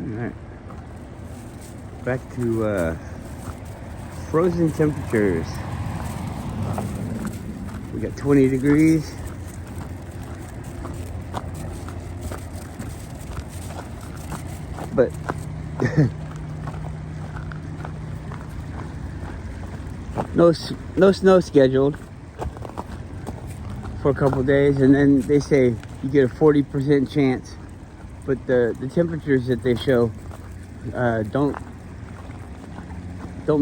Alright. Back to frozen temperatures. We got 20 degrees. But no snow scheduled for a couple days, and then they say you get a 40% chance, but the temperatures that they show don't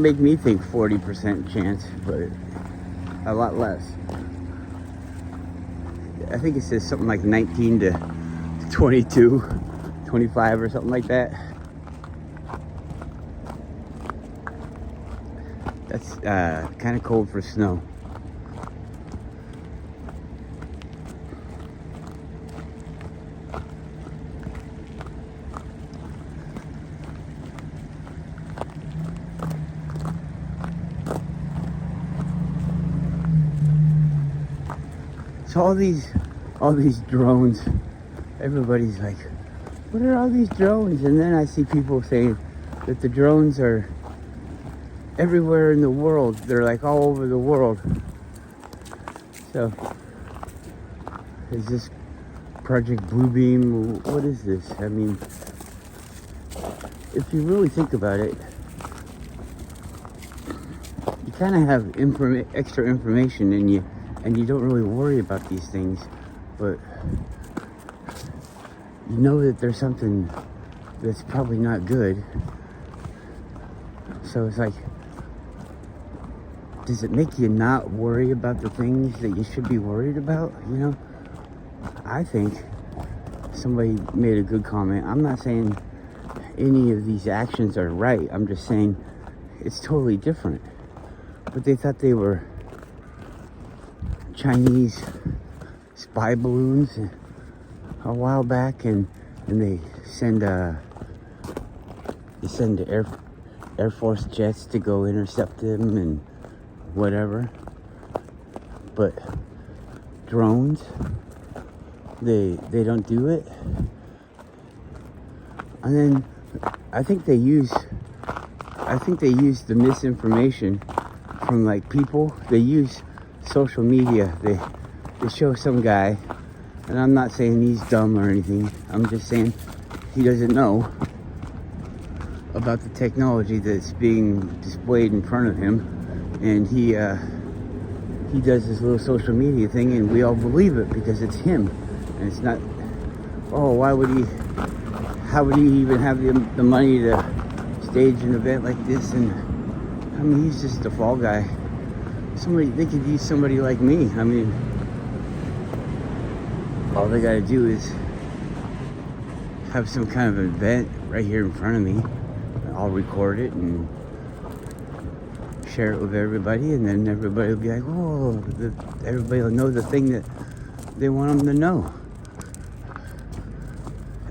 make me think 40% chance, but a lot less. I think it says something like 19 to 22, 25 or something like that. That's kind of cold for snow. So all these drones, everybody's like, what are all these drones? And then I see people saying that the drones are everywhere in the world. They're like all over the world. So is this Project Bluebeam? What is this? I mean, if you really think about it, you kind of have extra information in you, and you don't really worry about these things, but you know that there's something that's probably not good. So it's like, does it make you not worry about the things that you should be worried about? You know, I think somebody made a good comment. I'm not saying any of these actions are right. I'm just saying it's totally different. But they thought they were Chinese spy balloons a while back, and they send Air Force jets to go intercept them and whatever. But drones, they don't do it. And then I think they use the misinformation from like people. They use social media. They show some guy, and I'm not saying he's dumb or anything. I'm just saying he doesn't know about the technology that's being displayed in front of him, and he does this little social media thing, and we all believe it because it's him, and it's not. Oh, why would he? How would he even have the money to stage an event like this? And I mean, he's just a fall guy. They could use somebody like me. I mean, all they gotta do is have some kind of event right here in front of me. I'll record it and share it with everybody, and then everybody will be like, oh, everybody will know the thing that they want them to know.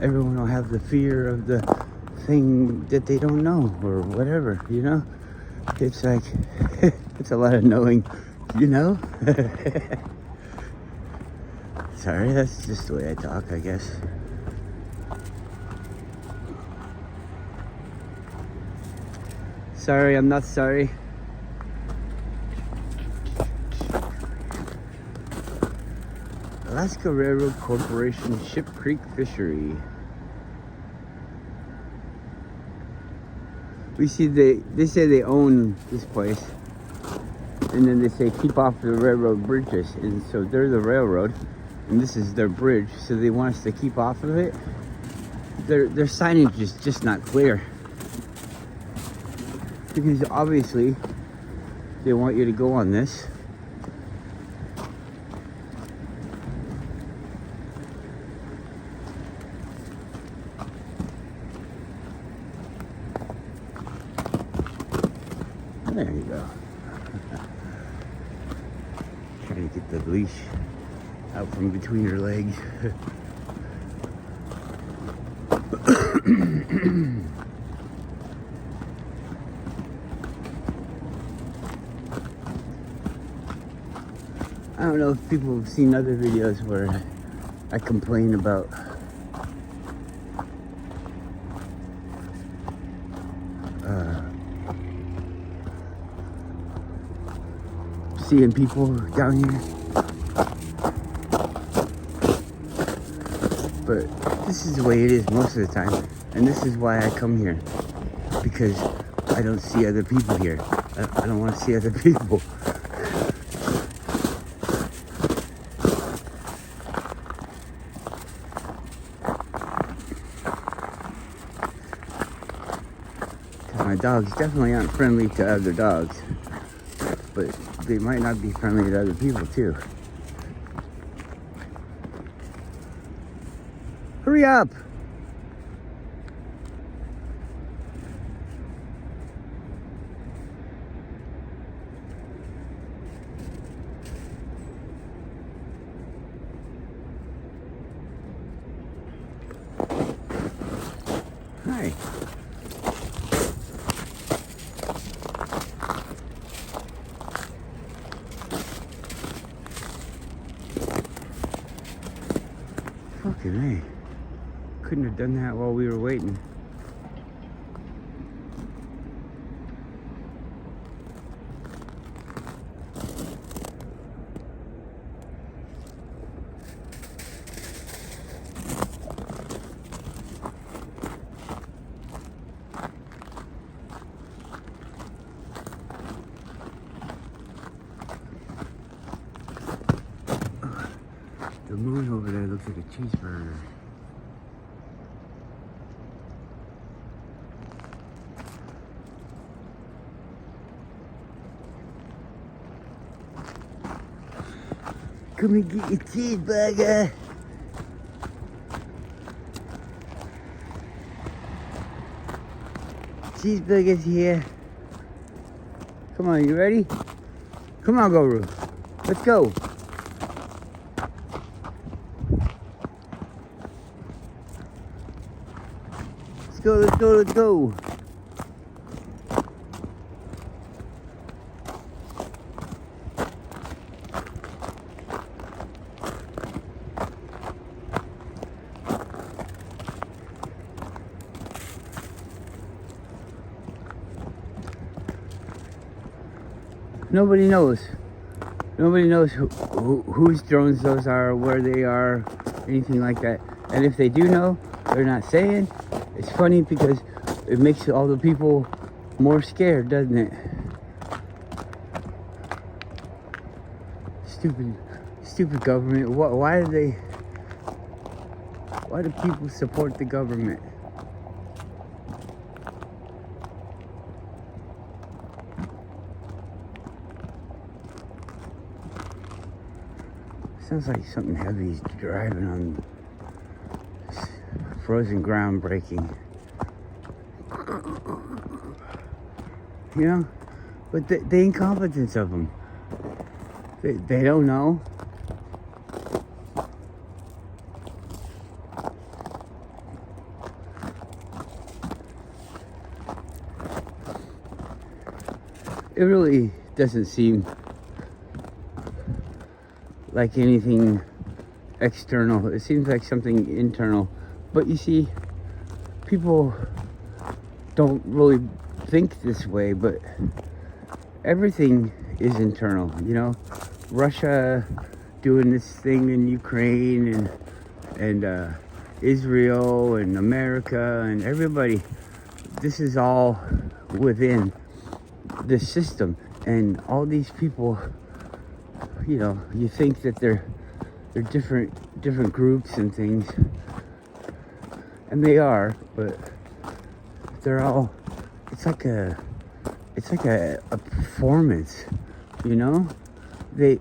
Everyone will have the fear of the thing that they don't know, or whatever, you know? It's like, it's a lot of knowing, you know? Sorry, that's just the way I talk, I guess. Sorry, I'm not sorry. Alaska Railroad Corporation, Ship Creek Fishery. We see they say they own this place, and then they say keep off the railroad bridges, and so they're the railroad, and this is their bridge, so they want us to keep off of it. Their signage is just not clear, because obviously they want you to go on this. There you go. Trying to get the leash out from between her legs. I don't know if people have seen other videos where I complain about seeing people down here. But this is the way it is most of the time. And this is why I come here. Because I don't see other people here. I don't want to see other people. My dogs definitely aren't friendly to other dogs, but they might not be friendly to other people too. Hurry up! Hi. Fucking hey. Couldn't have done that while we were waiting. The moon over there looks like a cheeseburger. Come and get your cheeseburger. Cheeseburger's here. Come on, you ready? Come on, Guru. Let's go. Let's go, let's go, let's go. Nobody knows. Nobody knows whose drones those are, where they are, anything like that. And if they do know, they're not saying. It's funny because it makes all the people more scared, doesn't it? Stupid government. Why do people support the government? Sounds like something heavy is driving on frozen ground breaking. You know? But the incompetence of them. They don't know. It really doesn't seem like anything external. It seems like something internal. But you see, people don't really think this way, but everything is internal, you know? Russia doing this thing in Ukraine and Israel and America and everybody. This is all within the system, and all these people, you know, you think that they're different groups and things, and they are, but they're all, it's like a performance, you know? They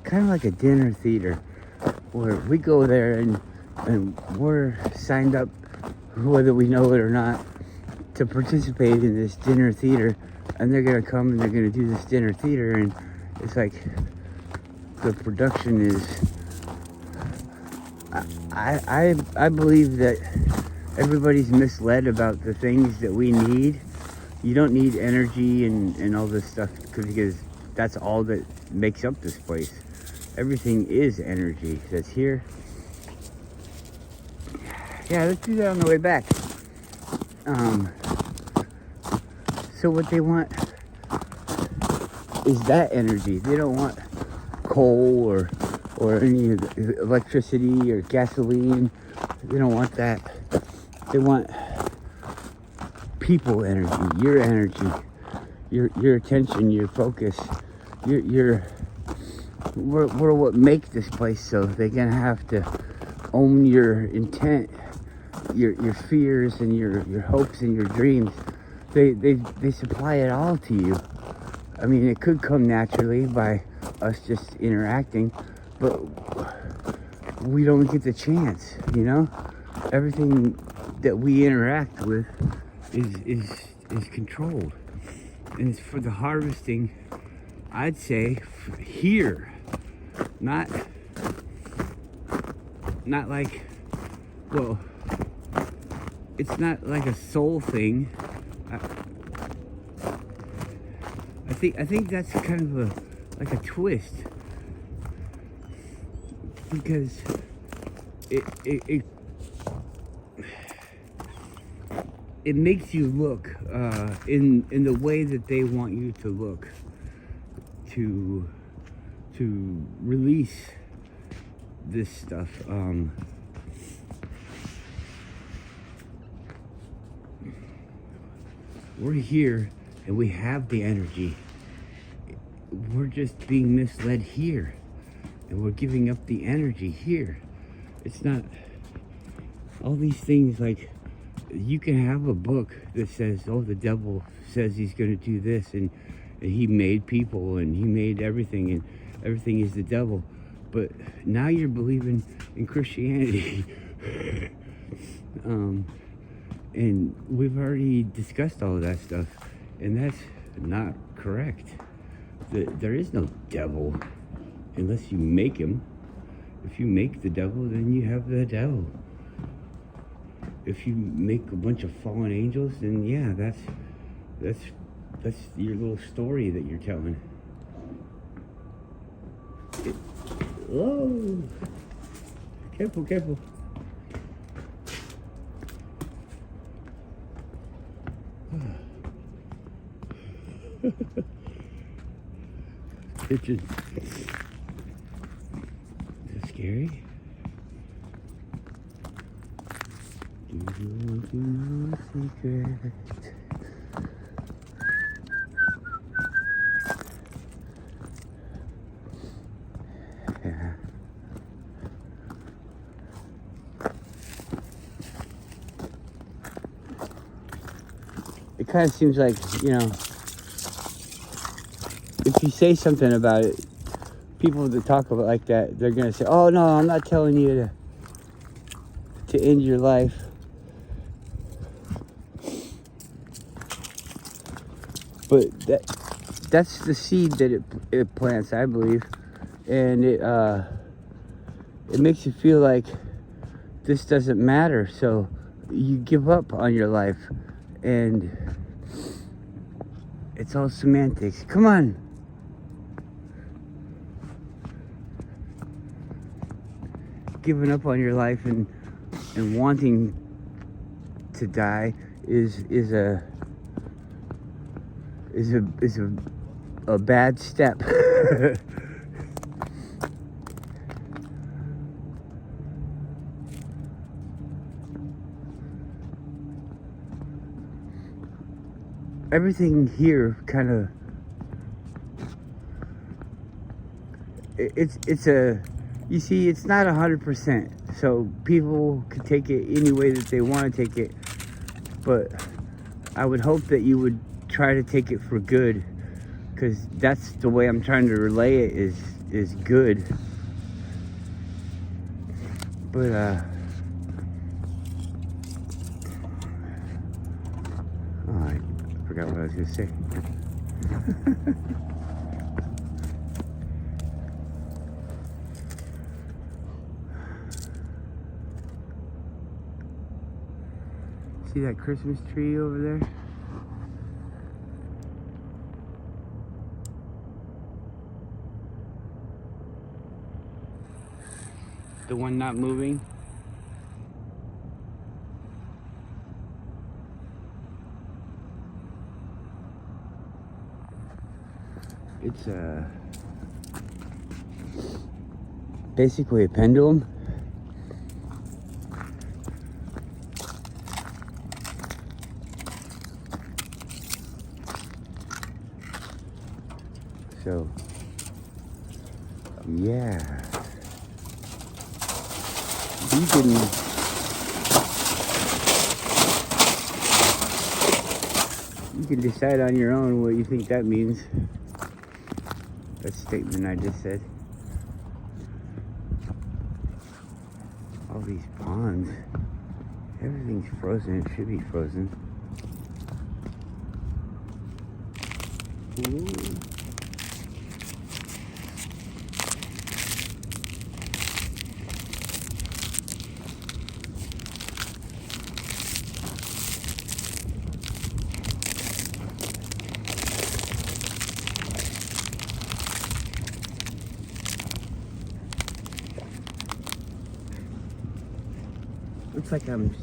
kind of like a dinner theater where we go there and we're signed up, whether we know it or not, to participate in this dinner theater, and they're gonna come and they're gonna do this dinner theater, and it's like the production is, I believe that everybody's misled about the things that we need. You don't need energy and all this stuff, because that's all that makes up this place. Everything is energy that's here. Yeah, let's do that on the way back. So what they want is that energy. They don't want coal or any electricity or gasoline. They don't want that. They want people energy, your attention, your focus. We're what make this place, so they're gonna have to own your intent, your fears and your hopes and your dreams. They supply it all to you. I mean, it could come naturally by us just interacting, but we don't get the chance, you know? Everything that we interact with is controlled. And it's for the harvesting, I'd say, here. Not like, well, it's not like a soul thing. I think that's kind of like a twist, because it makes you look in the way that they want you to look, to release this stuff. We're here and we have the energy. We're just being misled here, and we're giving up the energy here. It's not all these things. Like, you can have a book that says, oh, the devil says he's going to do this, and he made people and he made everything, and everything is the devil. But now you're believing in Christianity. And we've already discussed all of that stuff, and that's not correct. There is no devil unless you make him. If you make the devil, then you have the devil. If you make a bunch of fallen angels, then yeah, that's your little story that you're telling. Whoa! Careful. Pigeons. Is that scary? Do you want to know a secret? Yeah. It kind of seems like, you know, if you say something about it, people that talk about it like that, they're gonna say, oh no, I'm not telling you to end your life. But that's the seed that it plants, I believe. And it makes you feel like this doesn't matter, so you give up on your life. And it's all semantics. Come on. Giving up on your life and wanting to die is a bad step. Everything here kind of it's a, you see, it's not 100%, so people can take it any way that they want to take it, but I would hope that you would try to take it for good, because that's the way I'm trying to relay it, is good. But oh, I forgot what I was gonna say. See that Christmas tree over there? The one not moving? It's basically a pendulum. So, yeah, you can decide on your own what you think that means. That statement I just said. All these ponds, everything's frozen. It should be frozen. Ooh. Looks like I'm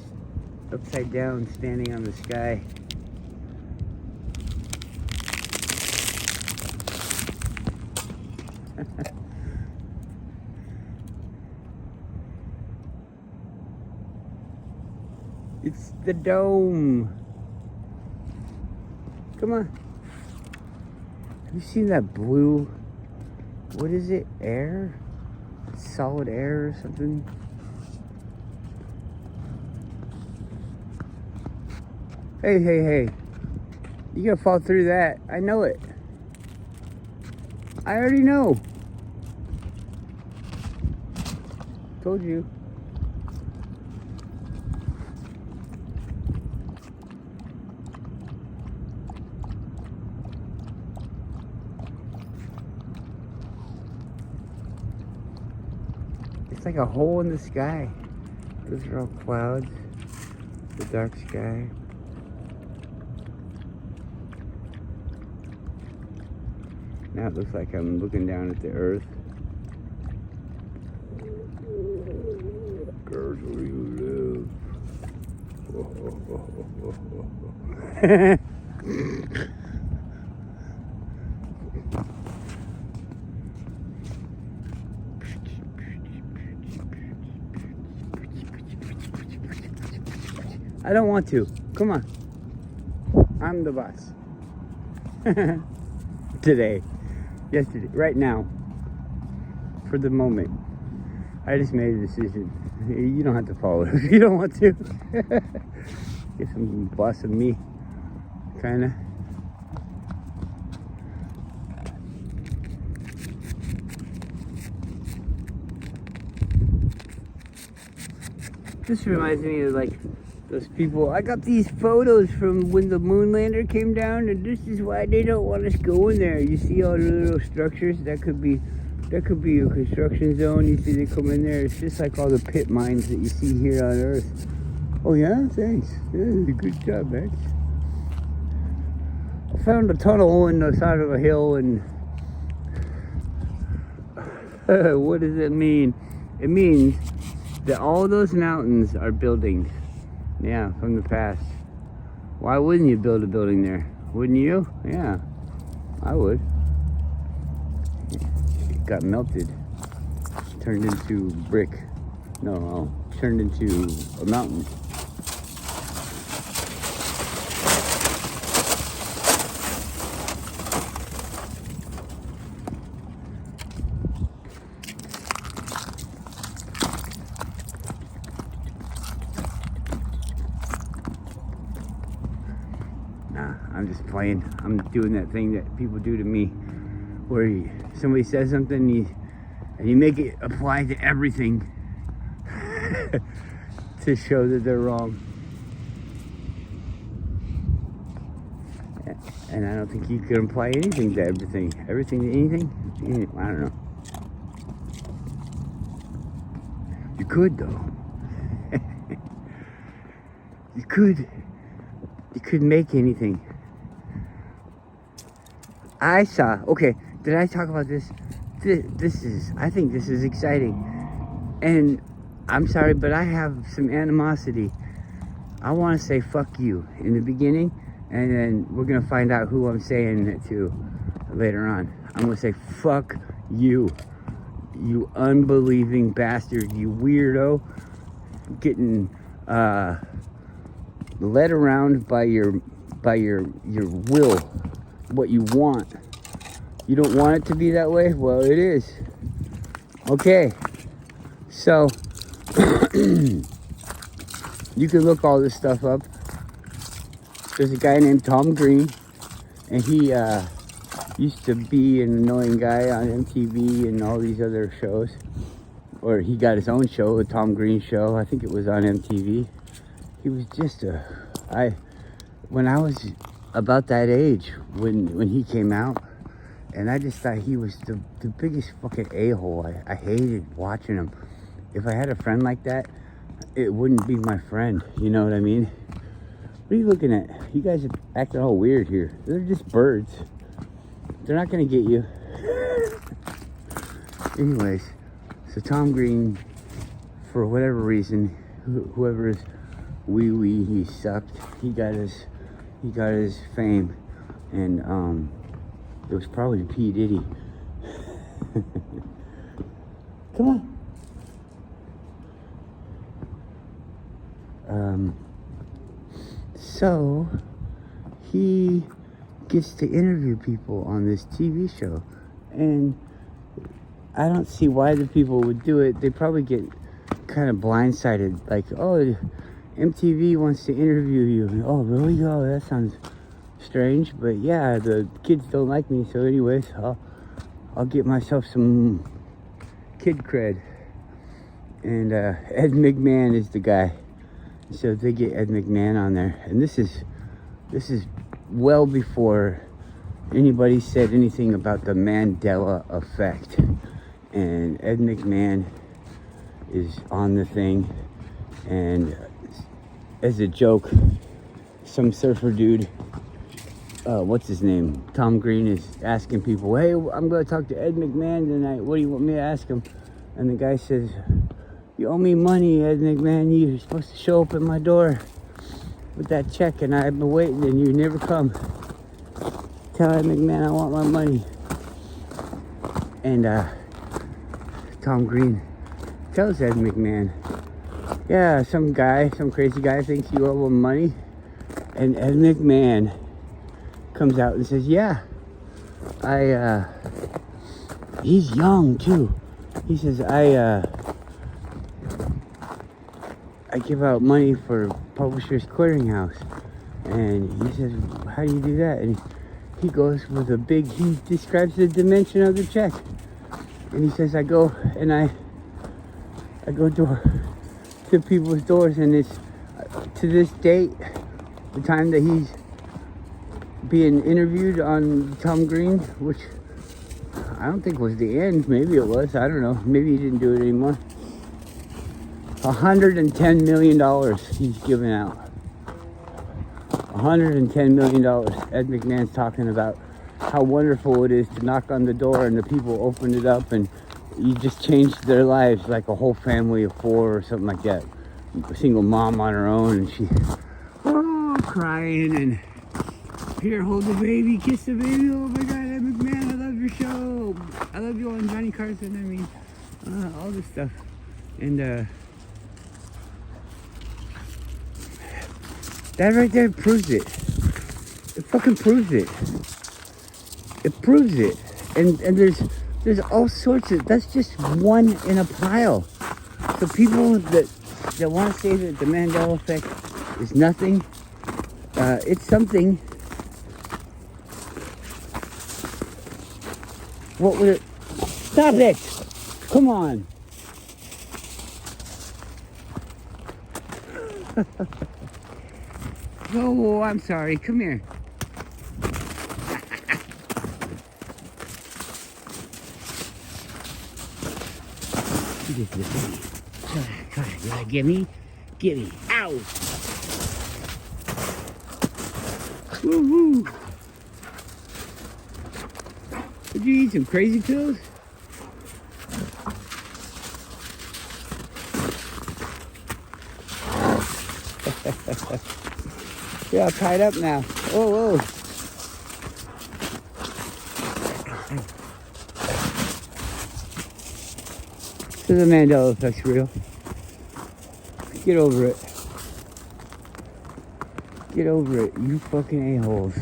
upside down standing on the sky. It's the dome. Come on. Have you seen that blue? What is it? Air? Solid air or something? Hey, hey, hey. You're gonna fall through that. I know it. I already know. Told you. It's like a hole in the sky. Those are all clouds. The dark sky. Now it looks like I'm looking down at the earth. Girls, where you live. I don't want to. Come on. I'm the boss. Today. Yesterday. Right now. For the moment. I just made a decision. You don't have to follow it if you don't want to. Get some boss of me. Kinda. This reminds me of like those people. I got these photos from when the moon lander came down, and this is why they don't want us going there. You see all the little structures? That could be a construction zone. You see they come in there. It's just like all the pit mines that you see here on Earth. Oh yeah, thanks. Yeah, good job, Max. I found a tunnel in the side of a hill, and what does it mean? It means that all those mountains are buildings. Yeah, from the past. Why wouldn't you build a building there? Wouldn't you? Yeah, I would. It got melted. Turned into brick. No, turned into a mountain. I'm just playing. I'm doing that thing that people do to me, where somebody says something and you make it apply to everything to show that they're wrong. And I don't think you can apply anything to everything. Everything to anything? I don't know. You could though. You could make anything. Okay, did I talk about this? I think this is exciting. And I'm sorry, but I have some animosity. I want to say fuck you in the beginning, and then we're going to find out who I'm saying it to later on. I'm gonna say, fuck you, you unbelieving bastard, you weirdo, getting led around by your will, what you want. You don't want it to be that way? Well, it is. Okay, so you can look all this stuff up. There's a guy named Tom Green, and he used to be an annoying guy on MTV and all these other shows. Or he got his own show, a Tom Green show. I think it was on MTV. He was just when I was about that age, when he came out, and I just thought he was the biggest fucking a-hole. I hated watching him. If I had a friend like that, it wouldn't be my friend. You know what I mean? What are you looking at? You guys are acting all weird here. They're just birds. They're not gonna get you. Anyways, so Tom Green, for whatever reason, whoever is he sucked. He got his fame, and it was probably P. Diddy. Come on. So he gets to interview people on this TV show, and I don't see why the people would do it. They probably get kind of blindsided, like, oh, MTV wants to interview you. Oh, really? Oh, that sounds strange, but yeah, the kids don't like me, so anyways, I'll get myself some kid cred. And Ed McMahon is the guy. So they get Ed McMahon on there, and this is well before anybody said anything about the Mandela effect. And Ed McMahon is on the thing, and as a joke, some surfer dude, what's his name? Tom Green is asking people, hey, I'm going to talk to Ed McMahon tonight. What do you want me to ask him? And the guy says, you owe me money, Ed McMahon. You're supposed to show up at my door with that check, and I've been waiting, and you never come. Tell Ed McMahon I want my money. And Tom Green tells Ed McMahon, yeah, some crazy guy thinks you owe him money. And Ed McMahon comes out and says, yeah, he's young too. He says, I give out money for Publishers Clearinghouse. And he says, how do you do that? And he goes with he describes the dimension of the check. And he says, I go door to people's doors, and it's to this date, the time that he's being interviewed on Tom Green, which I don't think was the end. Maybe it was. I don't know. Maybe he didn't do it anymore. $110 million he's giving out. $110 million. Ed McMahon's talking about how wonderful it is to knock on the door and the people open it up, and you just changed their lives, like a whole family of 4 or something like that. A single mom on her own, and she crying, and here, hold the baby, kiss the baby. Oh my God, Ed McMahon, I love your show. I love you on Johnny Carson. I mean, all this stuff. And that right there proves it. It fucking proves it. It proves it. And there's all sorts of, that's just one in a pile. So people that want to say that the Mandela effect is nothing, it's something. What would it? Stop it! Come on. Oh, I'm sorry. Come here. Come on, you gotta give me. Ow! Woo-hoo! Did you eat some crazy pills? You're all tied up now. Whoa, whoa. So the Mandela effect's real. Get over it. Get over it, you fucking a-holes.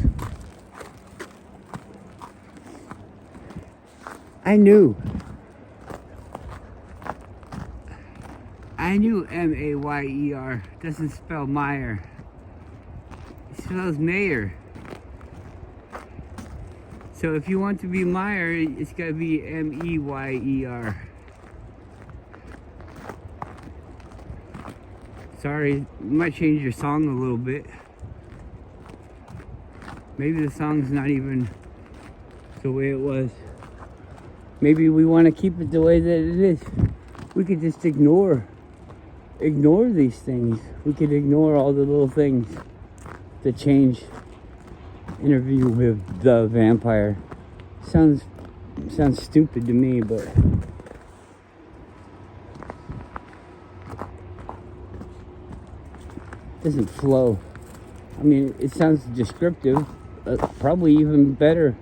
I knew M-A-Y-E-R doesn't spell Meyer. It spells Mayor. So if you want to be Meyer, it's gotta be M-E-Y-E-R. Sorry, you might change your song a little bit. Maybe the song's not even the way it was. Maybe we want to keep it the way that it is. We could just ignore these things. We could ignore all the little things that change. Interview with the vampire. Sounds stupid to me, but it doesn't flow. I mean, it sounds descriptive. Probably even better.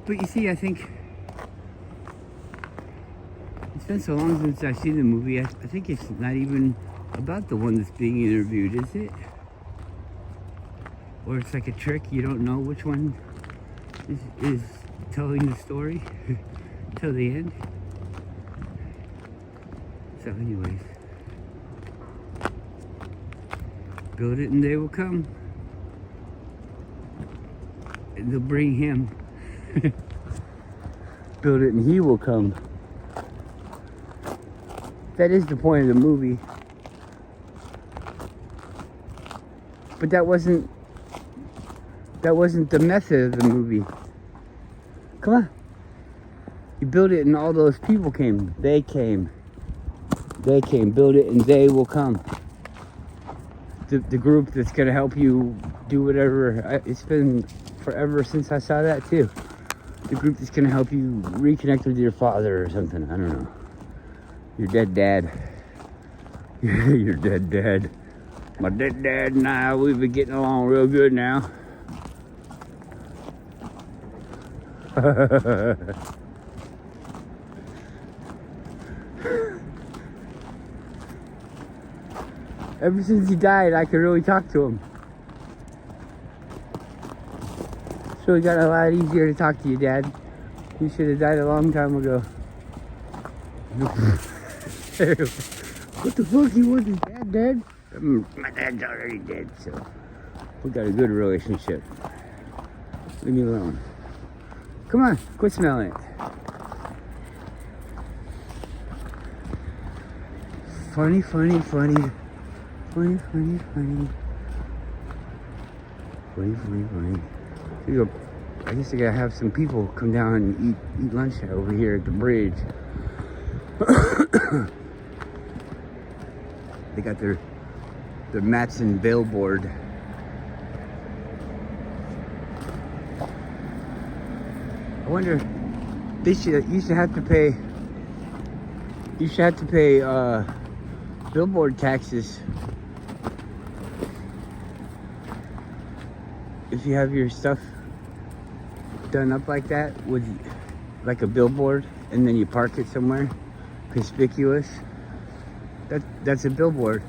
But you see, I think it's been so long since I've seen the movie, I think it's not even about the one that's being interviewed, is it? Or it's like a trick, you don't know which one is telling the story till the end. So anyways, build it and they will come. And they'll bring him. Build it and he will come. That is the point of the movie. But that wasn't the method of the movie. Come on. You build it and all those people came. They came. Build it and they will come. The group that's going to help you do whatever. It's been forever since I saw that too. The group that's going to help you reconnect with your father or something. I don't know. Your dead dad. Your dead dad. My dead dad and I, we've been getting along real good now. Ever since he died, I could really talk to him. So it got a lot easier to talk to you, Dad. You should have died a long time ago. What the fuck? He was his dad dead? My dad's already dead, so we got a good relationship. Leave me alone. Come on, quit smelling it. Funny. I guess I gotta have some people come down and eat lunch over here at the bridge. They got their Matson billboard. I wonder, you should have to pay billboard taxes if you have your stuff done up like that with like a billboard and then you park it somewhere conspicuous. That's a billboard.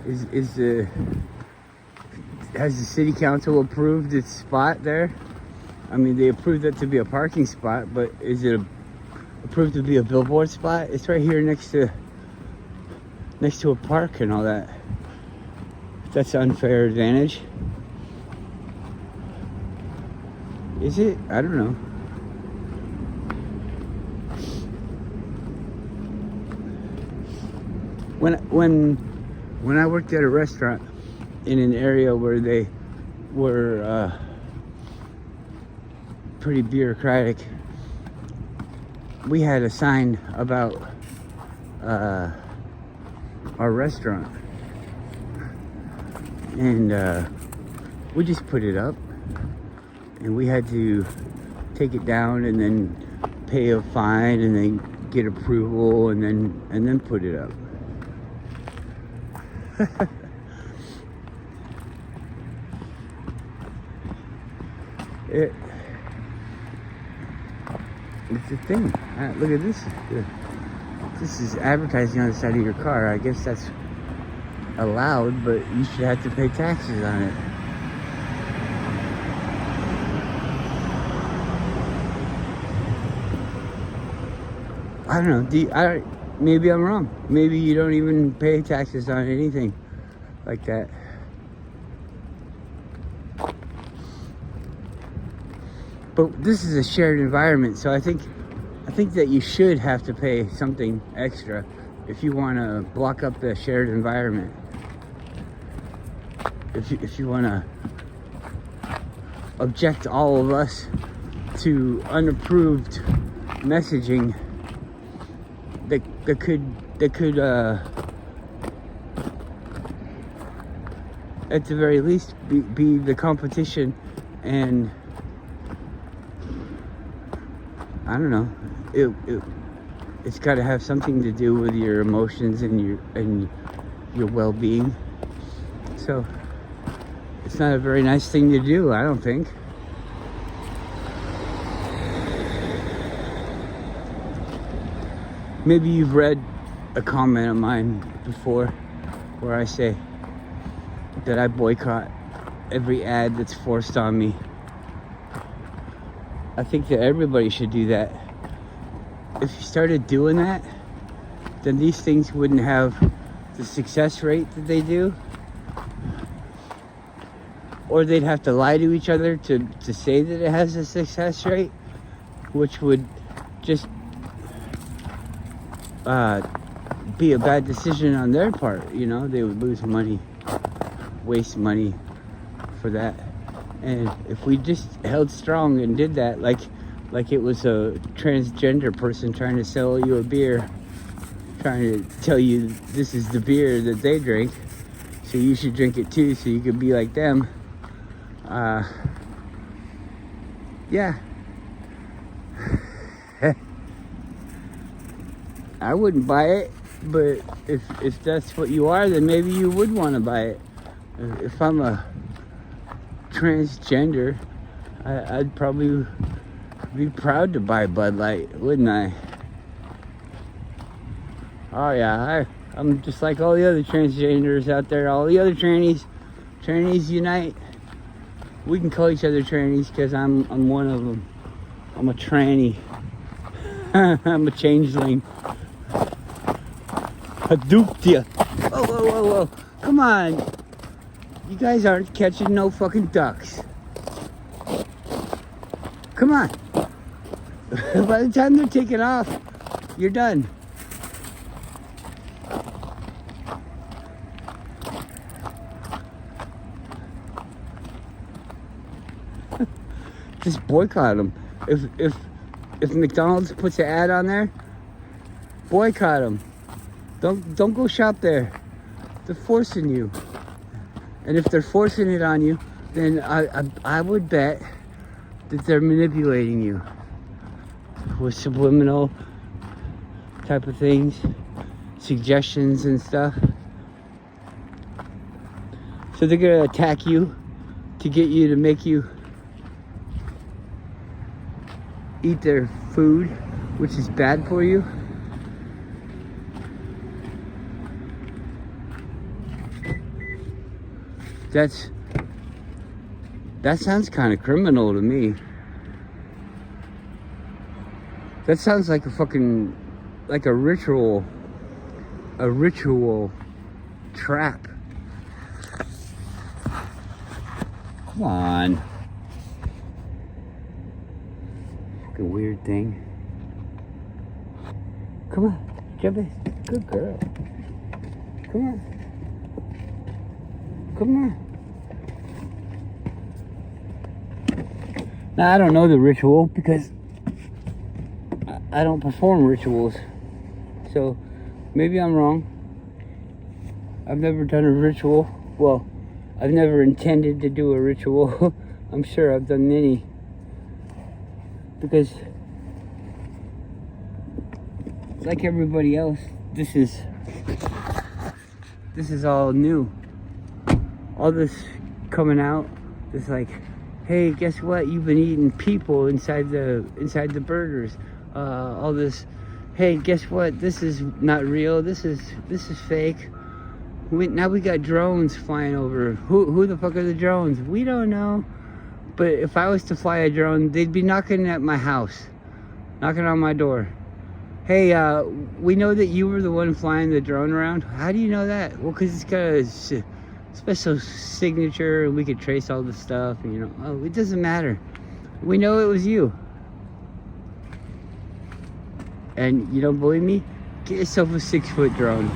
Has the city council approved its spot there? I mean, they approved it to be a parking spot, but is it approved to be a billboard spot? It's right here next to a park and all that. That's an unfair advantage. Is it? I don't know. When I worked at a restaurant in an area where they were pretty bureaucratic, we had a sign about our restaurant, and we just put it up, and we had to take it down and then pay a fine and then get approval and then put it up. It's a thing. Look at this. This is advertising on the side of your car. I guess that's allowed, but you should have to pay taxes on it. I don't know. Maybe I'm wrong. Maybe you don't even pay taxes on anything like that. But this is a shared environment, so I think that you should have to pay something extra if you want to block up the shared environment. If you want to object all of us to unapproved messaging that could at the very least be the competition, and I don't know, it's got to have something to do with your emotions and your well-being. So it's not a very nice thing to do, I don't think. Maybe you've read a comment of mine before where I say that I boycott every ad that's forced on me. I think that everybody should do that. If you started doing that, then these things wouldn't have the success rate that they do. Or they'd have to lie to each other to say that it has a success rate, which would just be a bad decision on their part. You know, they would lose money, waste money for that. And if we just held strong and did that, like it was a transgender person trying to sell you a beer, trying to tell you this is the beer that they drink, so you should drink it too, so you could be like them. Yeah. I wouldn't buy it, but if that's what you are, then maybe you would want to buy it. If I'm a transgender, I'd probably be proud to buy Bud Light, wouldn't I? Oh yeah, I'm just like all the other transgenders out there, all the other trannies. Trannies unite. We can call each other trannies because I'm one of them. I'm a tranny. I'm a changeling. Hadooptia. Whoa, whoa, whoa, whoa. Come on. You guys aren't catching no fucking ducks. Come on. By the time they're taking off, you're done. Just boycott them. If McDonald's puts an ad on there, boycott them. Don't go shop there. They're forcing you. And if they're forcing it on you, then I would bet that they're manipulating you with subliminal type of things, suggestions and stuff. So they're gonna attack you to get you to make you eat their food, which is bad for you. That sounds kind of criminal to me. That sounds like a fucking, like a ritual trap. Come on. Fucking weird thing. Come on, jump in. Good girl. Come on. Come on. Now, I don't know the ritual because I don't perform rituals. So, maybe I'm wrong. I've never done a ritual. Well, I've never intended to do a ritual. I'm sure I've done many. Because, like everybody else, this is all new. All this coming out, this like hey, guess what? You've been eating people inside the burgers. All this. Hey, guess what? This is not real. This is fake. Now we got drones flying over. Who the fuck are the drones? We don't know. But if I was to fly a drone, they'd be knocking at my house, knocking on my door. Hey, we know that you were the one flying the drone around. How do you know that? Well, because it's got a special signature, and we could trace all the stuff. And, you know, oh, it doesn't matter. We know it was you. And you don't believe me? Get yourself a 6-foot drone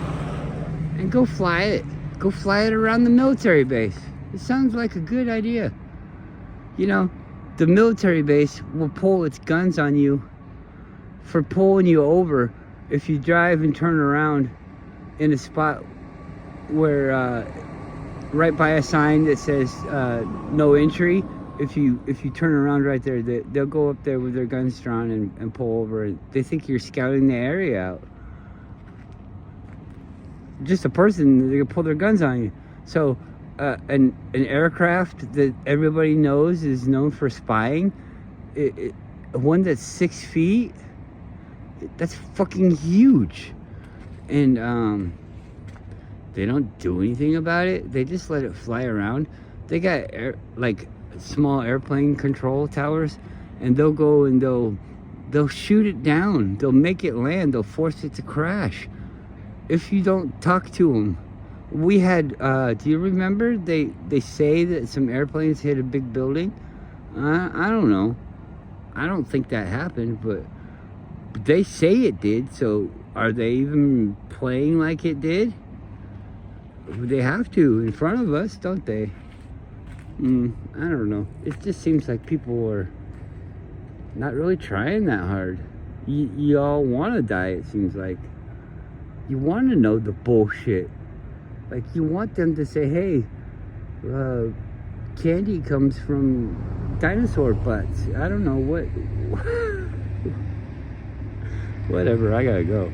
and go fly it. Go fly it around the military base. It sounds like a good idea. You know, the military base will pull its guns on you for pulling you over if you drive and turn around in a spot where right by a sign that says no entry. If you turn around right there, they'll go up there with their guns drawn and pull over. They think you're scouting the area out. Just a person, they can pull their guns on you. So an aircraft that everybody knows is known for spying, one that's 6 feet, that's fucking huge. And they don't do anything about it. They just let it fly around. They got small airplane control towers, and they'll go and they'll shoot it down. They'll make it land. They'll force it to crash if you don't talk to them. We had do you remember they say that some airplanes hit a big building? I don't know. I don't think that happened, but they say it did. So are they even playing like it did? They have to in front of us, don't they? I don't know. It just seems like people are not really trying that hard. You all want to die, it seems like. You want to know the bullshit. Like, you want them to say, hey, candy comes from dinosaur butts. I don't know what. Whatever, I gotta go.